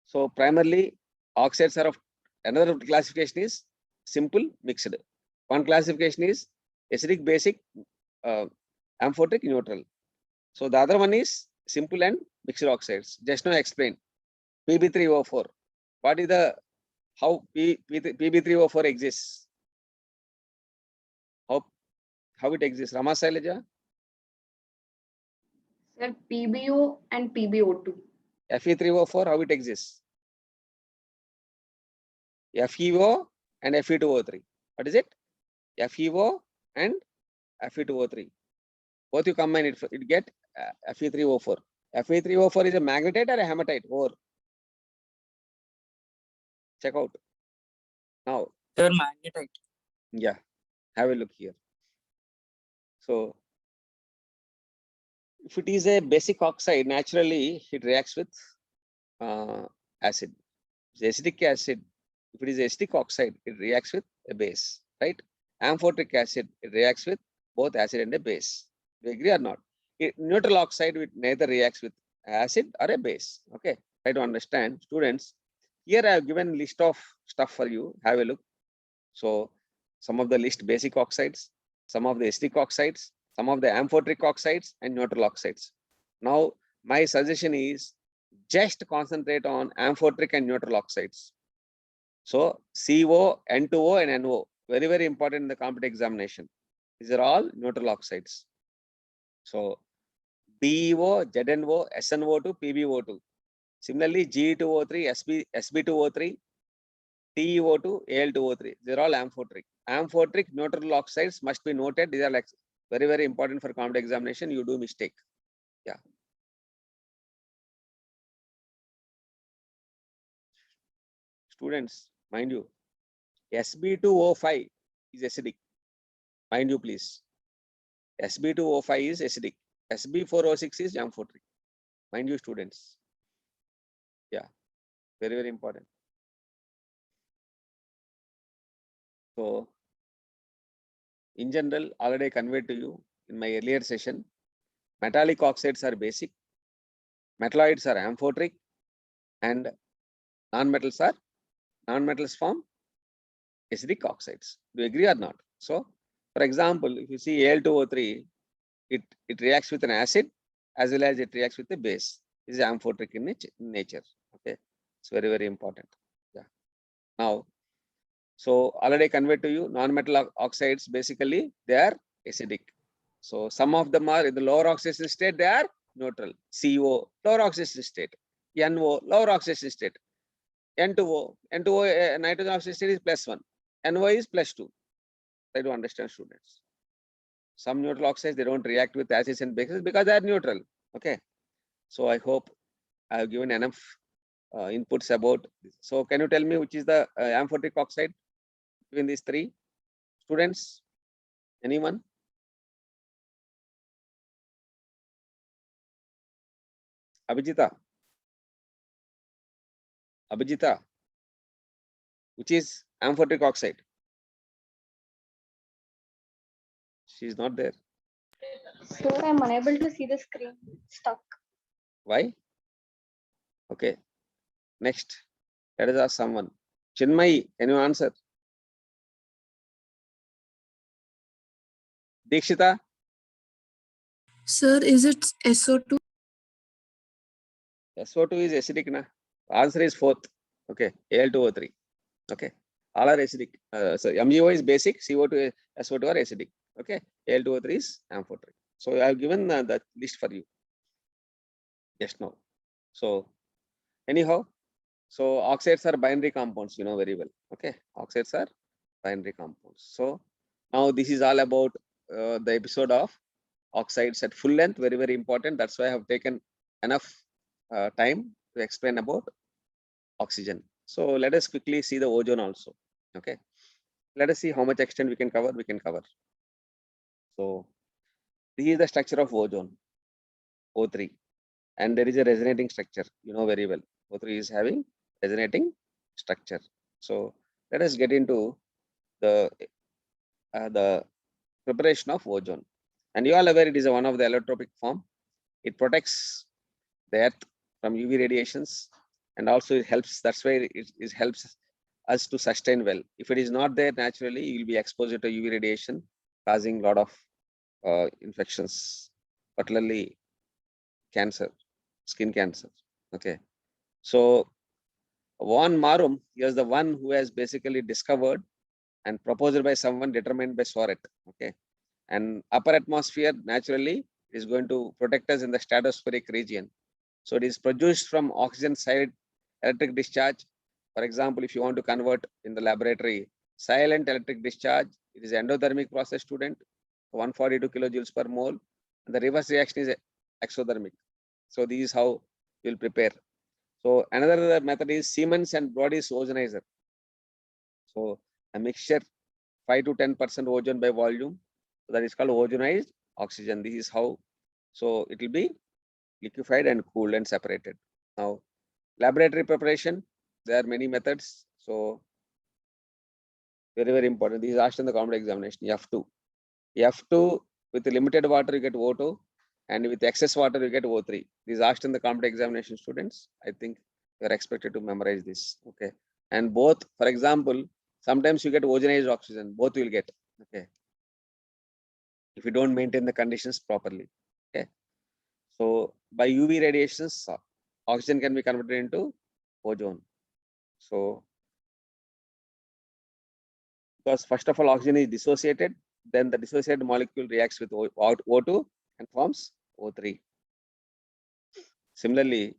S1: so primarily oxides are of, another classification is simple, mixed. One classification is acidic, basic, amphoteric, neutral. So the other one is simple and mixed oxides. Just now explain. Pb3O4. What is the, how Pb3O4 exists? How it exists? Rama Sailaja?
S5: Sir, PBO and PBO2.
S1: Fe3O4, how it exists? FeO and Fe2O3. What is it? FeO and Fe2O3. Both you combine it, it get Fe3O4. Fe3O4 is a magnetite or a hematite? Or check out. Now,
S2: Sir, magnetite.
S1: yeah, have a look here. So, if it is a basic oxide, naturally it reacts with acid. The acetic acid, if it is acetic oxide, it reacts with a base, right? Amphoteric acid, it reacts with both acid and a base. Do you agree or not? Neutral oxide with neither reacts with acid or a base. Okay, try to understand, students. Here I have given list of stuff for you. Have a look. So some of the list basic oxides, some of the acetic oxides, some of the amphoteric oxides and neutral oxides. Now my suggestion is just concentrate on amphoteric and neutral oxides. So CO, N2O and NO, very, very important in the competitive examination. These are all neutral oxides. So BeO, ZnO, SnO2, PbO2. Similarly, Ge2O3, Sb2O3, TeO2, Al2O3. These are all amphoteric. Amphoteric neutral oxides must be noted. These are like very, very important for competitive examination. You do mistake. Yeah. Students, mind you, Sb2O5 is acidic. Mind you, please. Sb2O5 is acidic. Sb4O6 is amphoteric. Mind you, students. Yeah, very, very important. So, in general, already I conveyed to you in my earlier session, metallic oxides are basic, metalloids are amphoteric, and non-metals form acidic oxides. Do you agree or not? So, for example, if you see Al2O3, it reacts with an acid as well as it reacts with a base. This is amphoteric in nature. Okay, it's very, very important. Yeah. Now, so already conveyed to you, non-metal oxides basically they are acidic. So some of them are in the lower oxidation state, they are neutral. CO, lower oxidation state. NO, lower oxidation state. N2O, nitrogen oxidation state is +1. NO is +2. Try to understand, students. Some neutral oxides, they don't react with acids and bases because they are neutral. Okay. So I hope I have given enough inputs about this. So can you tell me which is the amphoteric oxide between these three? Students, anyone? Abhijita, which is amphoteric oxide? She is not there.
S5: Sir, I'm unable to see the screen. Stuck.
S1: Why? Okay. Next, let us ask someone. Chinmay, can you answer? Dikshita?
S7: Sir, is it SO2?
S1: SO2 is acidic, na? Answer is fourth. Okay, Al2O3. Okay, all are acidic. So MeO is basic, CO2, SO2 are acidic. Okay, Al2O3 is amphoteric. So I have given the list for you just now. So anyhow, so oxides are binary compounds, you know very well. Okay, oxides are binary compounds. So now this is all about the episode of oxides at full length, very, very important. That's why I have taken enough time to explain about oxygen. So let us quickly see the ozone also. Okay, let us see how much extent we can cover. So this is the structure of ozone, O3, and there is a resonating structure, you know very well. O3 is having resonating structure. So let us get into the preparation of ozone. And you all aware it is one of the allotropic form. It protects the earth from UV radiations, and also it helps. That's why it helps us to sustain well. If it is not there naturally, you will be exposed to UV radiation, causing a lot of infections, particularly cancer, skin cancer. Okay, so Von Marum, he was the one who has basically discovered and proposed by someone determined by Soret. Okay, and upper atmosphere naturally is going to protect us in the stratospheric region. So it is produced from oxygen side electric discharge. For example, if you want to convert in the laboratory silent electric discharge, it is endothermic process, student, 142 kilojoules per mole, and the reverse reaction is exothermic. So this is how you will prepare. So another method is Siemens and Brody's ozonizer. So a mixture 5 to 10% ozone by volume, so that is called ozonized oxygen. This is how. So it will be liquefied and cooled and separated. Now laboratory preparation, there are many methods. So very, very important. This is asked in the common examination, F2. F2 with limited water, you get O2, and with excess water, you get O3. This is asked in the common examination, students. I think you are expected to memorize this. Okay. And both, for example, sometimes you get ozonated oxygen, both will get. Okay. If you don't maintain the conditions properly. Okay. So by UV radiations, oxygen can be converted into ozone. So because first of all, oxygen is dissociated, then the dissociated molecule reacts with O2 and forms O3. Similarly,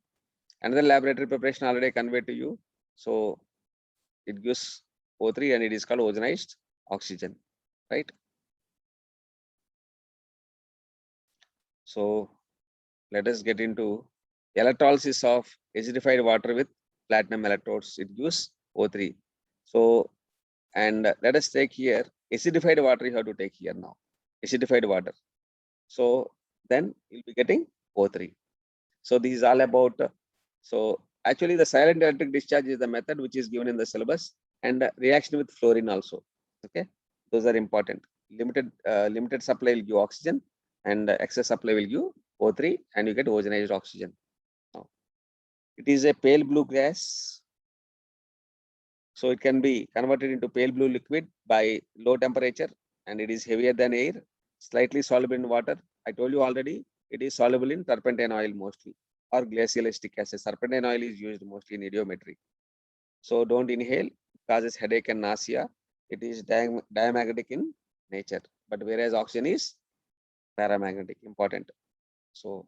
S1: another laboratory preparation already conveyed to you. So it gives O3 and it is called ozonized oxygen, right? So let us get into electrolysis of acidified water with platinum electrodes. It gives O3. So, and let us take here acidified water. You have to take here now acidified water. So then you'll be getting O3. So this is all about. So actually, the silent electric discharge is the method which is given in the syllabus, and reaction with fluorine also. Okay, those are important. Limited supply will give oxygen, and excess supply will give O3, and you get ozonized oxygen. Now, it is a pale blue gas. So it can be converted into pale blue liquid by low temperature, and it is heavier than air, slightly soluble in water. I told you already, it is soluble in turpentine oil mostly, or glacial acetic acid. Turpentine oil is used mostly in idiometry. So don't inhale, it causes headache and nausea. It is diamagnetic in nature, but whereas oxygen is paramagnetic, important. So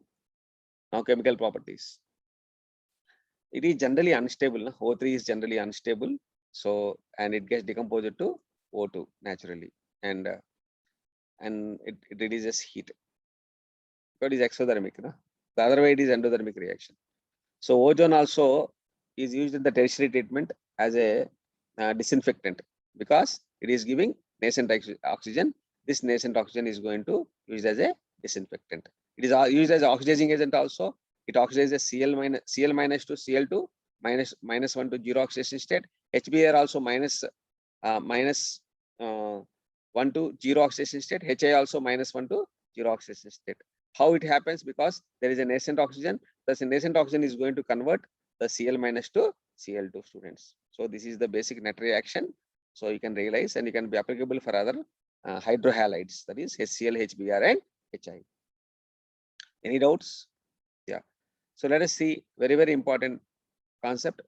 S1: now chemical properties. It is generally unstable. O3 is generally unstable. So, and it gets decomposed to O2 naturally, and it releases heat. But it is exothermic. No? The other way it is endothermic reaction. So ozone also is used in the tertiary treatment as a disinfectant because it is giving nascent oxygen. This nascent oxygen is going to use as a disinfectant. It is used as an oxidizing agent also. It oxidizes Cl minus to Cl2 minus 1 to 0 oxidation state. HBr also minus 1 to 0 oxidation state. HI also minus 1 to 0 oxidation state. How it happens? Because there is a nascent oxygen. Thus, a nascent oxygen is going to convert the Cl minus to Cl2, students. So this is the basic net reaction. So you can realize, and you can be applicable for other hydrohalides, that is HCl, HBr, and HI. Any doubts? Yeah. So let us see very, very important concept.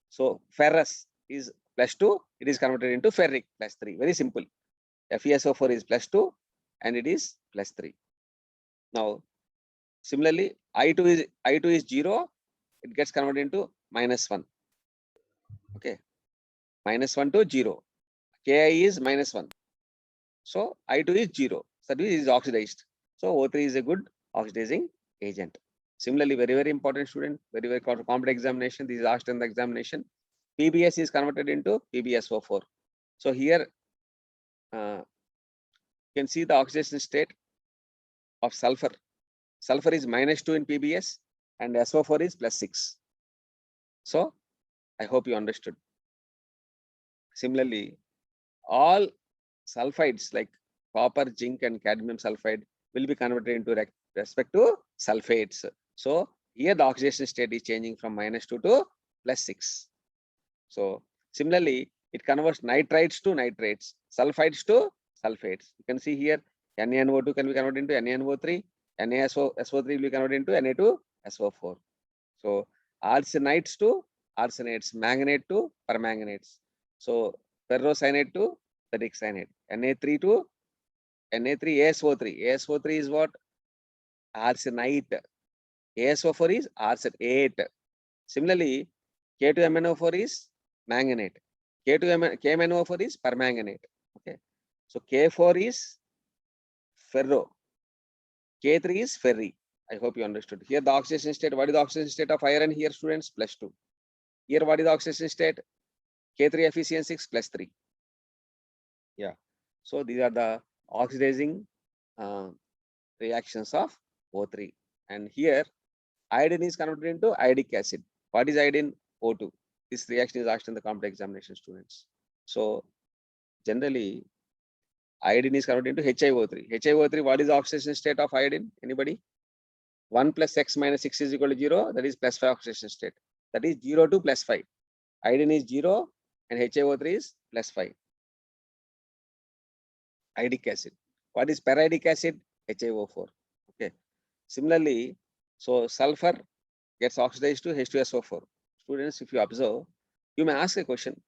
S1: So ferrous is +2, it is converted into ferric +3. Very simple. FeSO4 is +2 and it is +3. Now, similarly, I2 is 0, it gets converted into -1. Okay, -1 to 0. Ki is -1. So I2 is 0. So this is oxidized. So O3 is a good oxidizing agent. Similarly, very, very important, student, very, very complex examination. This is asked in the examination. PBS is converted into PbSO4. So here you can see the oxidation state of sulfur. Sulfur is -2 in PBS and SO4 is +6. So I hope you understood. Similarly, all sulfides like copper, zinc, and cadmium sulfide will be converted into respect to sulfates. So here the oxidation state is changing from -2 to +6. So similarly, it converts nitrites to nitrates, sulfides to sulfates. You can see here NaNO2 can be converted into NaNO3, NaSO3 will be converted into Na2SO4. So arsenides to arsenates, manganate to permanganates. So ferrocyanate to ferric cyanate, Na3 to Na3ASO3. ASO3 is what? Arsenite. ASO4 is arsenate. Similarly, K2MnO4 is manganate. KMnO4 is permanganate. Okay. So K4 is ferro. K3 is ferri. I hope you understood. Here the oxidation state. What is the oxidation state of iron here, students? +2. Here what is the oxidation state? K3 FeCN6 +3. Yeah. So these are the oxidizing reactions of O3. And here iodine is converted into iodic acid. What is iodine? O2. This reaction is asked in the complex examination, students. So generally, iodine is converted into HiO3. HiO3, what is the oxidation state of iodine? Anybody? 1 plus X minus 6 is equal to 0. That is plus 5 oxidation state. That is 0 to plus 5. Iodine is 0 and HiO3 is plus 5. Iodic acid. What is periodic acid? HiO4. Okay. Similarly, so sulfur gets oxidized to H2SO4. Students, if you observe, you may ask a question.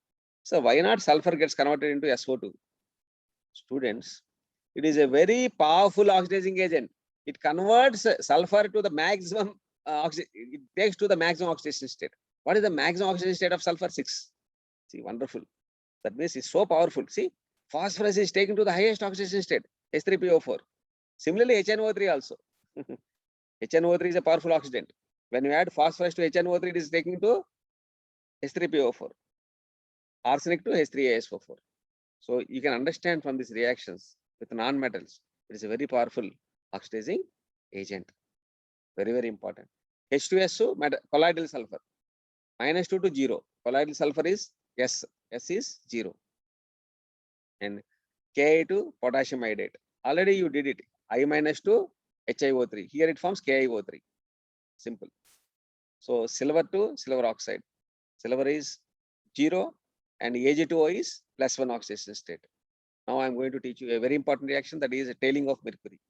S1: So why not sulfur gets converted into SO2? Students, it is a very powerful oxidizing agent. It converts sulfur to the maximum, it takes to the maximum oxidation state. What is the maximum oxidation state of sulfur? 6. See, wonderful. That means it's so powerful. See, phosphorus is taken to the highest oxidation state, H3PO4. Similarly, HNO3 also. HNO3 is a powerful oxidant. When you add phosphorus to HNO3, it is taken to H3PO4. Arsenic to H3ASO4. So you can understand from these reactions with non-metals, it is a very powerful oxidizing agent. Very, very important. H2SO, colloidal sulfur. -2 to 0. Colloidal sulfur is S. S is 0. And Ka2, potassium iodide. Already you did it. I-2, HiO3. Here it forms KiO3. Simple. So silver to silver oxide. Silver is 0 and Ag2O is +1 oxidation state. Now I am going to teach you a very important reaction, that is a tailing of mercury.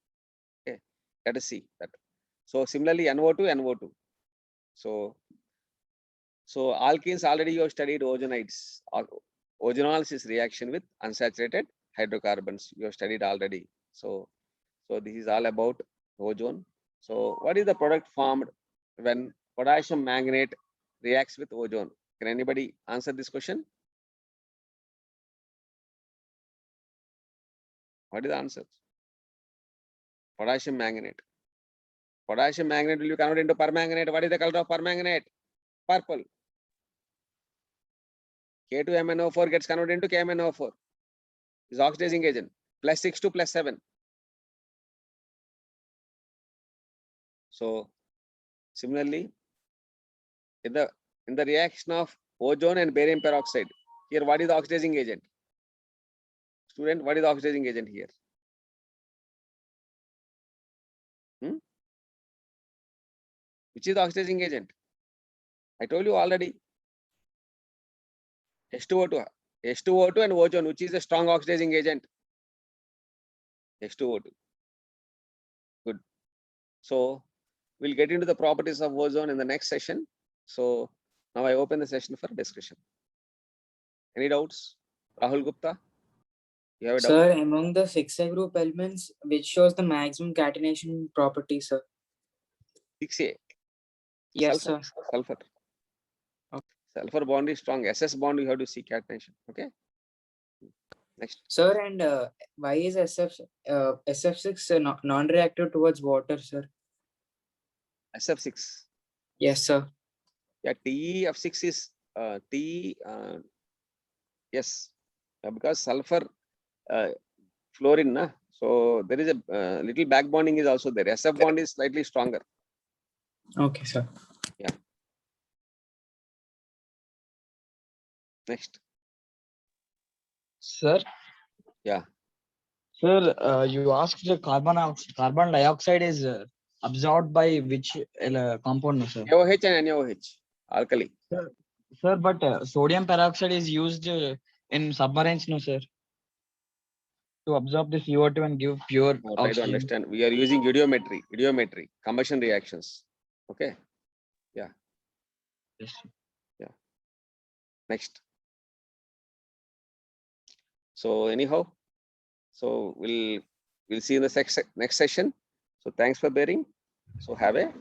S1: Okay, let us see that. So similarly, NO2, NO2. So alkenes already you have studied ozonides. Ozenols is reaction with unsaturated hydrocarbons. You have studied already. So this is all about ozone. So what is the product formed when potassium manganate reacts with ozone? Can anybody answer this question? What is the answer? Potassium manganate. Potassium manganate will be converted into permanganate. What is the color of permanganate? Purple. K2MnO4 gets converted into KMnO4. Is oxidizing agent. +6 to +7. So similarly, in the reaction of ozone and barium peroxide, here what is the oxidizing agent? Student, what is the oxidizing agent here? Which is the oxidizing agent? I told you already. H2O2 and ozone, which is a strong oxidizing agent? H2O2. Good. So we'll get into the properties of ozone in the next session. So now I open the session for discussion. Any doubts? Rahul Gupta, you have a doubt?
S2: Sir, among the 6A group elements, which shows the maximum catenation property, sir?
S1: 6A.
S2: Yes,
S1: Sulfur.
S2: sir.
S1: Sulfur.
S2: Okay.
S1: Sulfur bond is strong. SS bond you have to see catenation. Okay. Next.
S2: Sir, and why is SF6 non-reactive towards water, sir?
S1: SF6.
S2: Yes, sir.
S1: Yeah, TeF6 is yes, because sulfur fluorine, na? So there is a little back bonding is also there. SF bond is slightly stronger.
S2: Okay, sir.
S1: Yeah. Next.
S8: Sir.
S1: Yeah.
S8: Sir, you asked the carbon dioxide is absorbed by which compound, no, sir?
S1: NaOH and NaOH, alkali.
S8: Sir, but sodium peroxide is used in submarines, no, sir? To absorb the CO2 and give pure
S1: Now try to
S8: oxygen.
S1: understand. We are using idiometry, combustion reactions. Okay. Yeah.
S8: Yes.
S1: Yeah. Next. So anyhow, so we'll see in the next session. So thanks for bearing. So have a